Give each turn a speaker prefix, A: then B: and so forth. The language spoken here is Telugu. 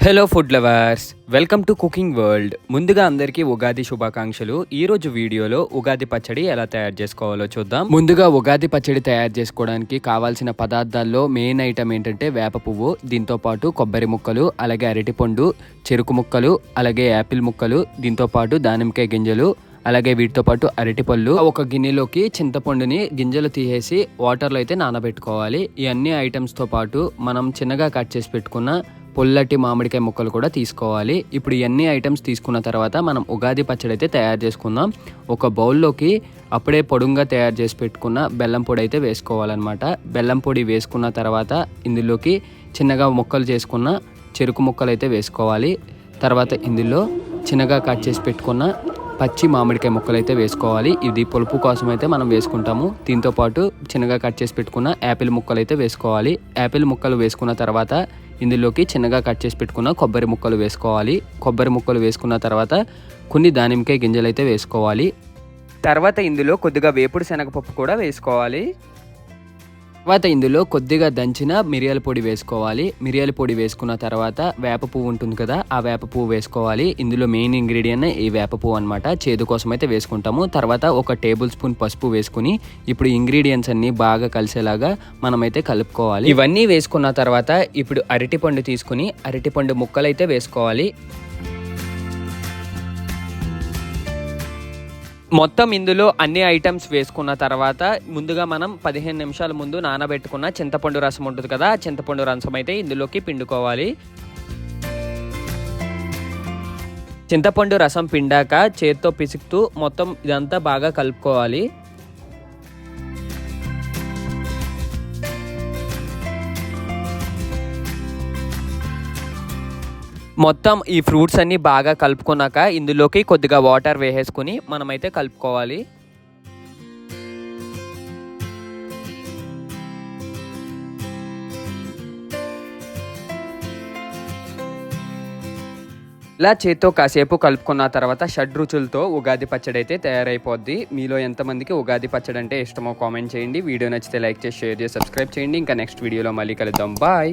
A: Hello food lovers, welcome to cooking world. ముందుగా అందరికీ ఉగాది శుభాకాంక్షలు. ఈ రోజు వీడియోలో ఉగాది పచ్చడి ఎలా తయారు చేసుకోవాలో చూద్దాం. ముందుగా ఉగాది పచ్చడి తయారు చేసుకోవడానికి కావాల్సిన పదార్థాల్లో మెయిన్ ఐటమ్ ఏంటంటే వేప పువ్వు, దీంతో పాటు కొబ్బరి ముక్కలు, అలాగే అరటిపండు, చెరుకు ముక్కలు, అలాగే యాపిల్ ముక్కలు, దీంతో పాటు దానిమ్మకాయ గింజలు, అలాగే వీటితో పాటు అరటిపళ్ళు. ఒక గిన్నెలోకి చింతపండుని గింజలు తీసేసి వాటర్లో అయితే నానబెట్టుకోవాలి. ఈ అన్ని ఐటమ్స్తో పాటు మనం చిన్నగా కట్ చేసి పెట్టుకున్న పొల్లటి మామిడికాయ ముక్కలు కూడా తీసుకోవాలి. ఇప్పుడు ఇవన్నీ ఐటమ్స్ తీసుకున్న తర్వాత మనం ఉగాది పచ్చడి అయితే తయారు చేసుకుందాం. ఒక బౌల్లోకి అప్పుడే పొడుగ్గా తయారు చేసి పెట్టుకున్న బెల్లం పొడి అయితే వేసుకోవాలన్నమాట. బెల్లం పొడి వేసుకున్న తర్వాత ఇందులోకి చిన్నగా ముక్కలు చేసుకున్న చెరుకు ముక్కలు అయితే వేసుకోవాలి. తర్వాత ఇందులో చిన్నగా కట్ చేసి పెట్టుకున్న పచ్చి మామిడికాయ ముక్కలు అయితే వేసుకోవాలి. ఇది పులుపు కోసం అయితే మనం వేసుకుంటాము. దీంతో పాటు చిన్నగా కట్ చేసి పెట్టుకున్న యాపిల్ ముక్కలు అయితే వేసుకోవాలి. యాపిల్ ముక్కలు వేసుకున్న తర్వాత ఇందులోకి చిన్నగా కట్ చేసి పెట్టుకున్న కొబ్బరి ముక్కలు వేసుకోవాలి. కొబ్బరి ముక్కలు వేసుకున్న తర్వాత కొన్ని దానిమ్మకాయ గింజలు అయితే వేసుకోవాలి. తర్వాత ఇందులో కొద్దిగా వేపుడు శనగపప్పు కూడా వేసుకోవాలి. తర్వాత ఇందులో కొద్దిగా దంచిన మిరియాల పొడి వేసుకోవాలి. మిరియాల పొడి వేసుకున్న తర్వాత వేప పువ్వు ఉంటుంది కదా, ఆ వేప పువ్వు వేసుకోవాలి. ఇందులో మెయిన్ ఇంగ్రీడియంట్ ఈ వేప పువ్వు అనమాట. చేదు కోసం అయితే వేసుకుంటాము. తర్వాత ఒక టేబుల్ స్పూన్ పసుపు వేసుకుని ఇప్పుడు ఇంగ్రీడియంట్స్ అన్ని బాగా కలిసేలాగా మనమైతే కలుపుకోవాలి. ఇవన్నీ వేసుకున్న తర్వాత ఇప్పుడు అరటిపండు తీసుకుని అరటిపండు ముక్కలు అయితే వేసుకోవాలి. మొత్తం ఇందులో అన్ని ఐటమ్స్ వేసుకున్న తర్వాత ముందుగా మనం 15 నిమిషాల ముందు నానబెట్టుకున్న చింతపండు రసం ఉంటుంది కదా, చింతపండు రసం అయితే ఇందులోకి పిండుకోవాలి. చింతపండు రసం పిండాక చేత్తో పిసుకుతూ మొత్తం ఇదంతా బాగా కలుపుకోవాలి. మొత్తం ఈ ఫ్రూట్స్ అన్ని బాగా కలుపుకున్నాక ఇందులోకి కొద్దిగా వాటర్ వేసేసుకుని మనమైతే కలుపుకోవాలి. ఇలా చేత్తో కాసేపు కలుపుకున్న తర్వాత షడ్రుచులతో ఉగాది పచ్చడి అయితే తయారైపోద్ది. మీలో ఎంతమందికి ఉగాది పచ్చడి అంటే ఇష్టమో కామెంట్ చేయండి. వీడియో నచ్చితే లైక్ చేసి షేర్ చేసి సబ్స్క్రైబ్ చేయండి. ఇంకా నెక్స్ట్ వీడియోలో మళ్ళీ కలుద్దాం. బాయ్.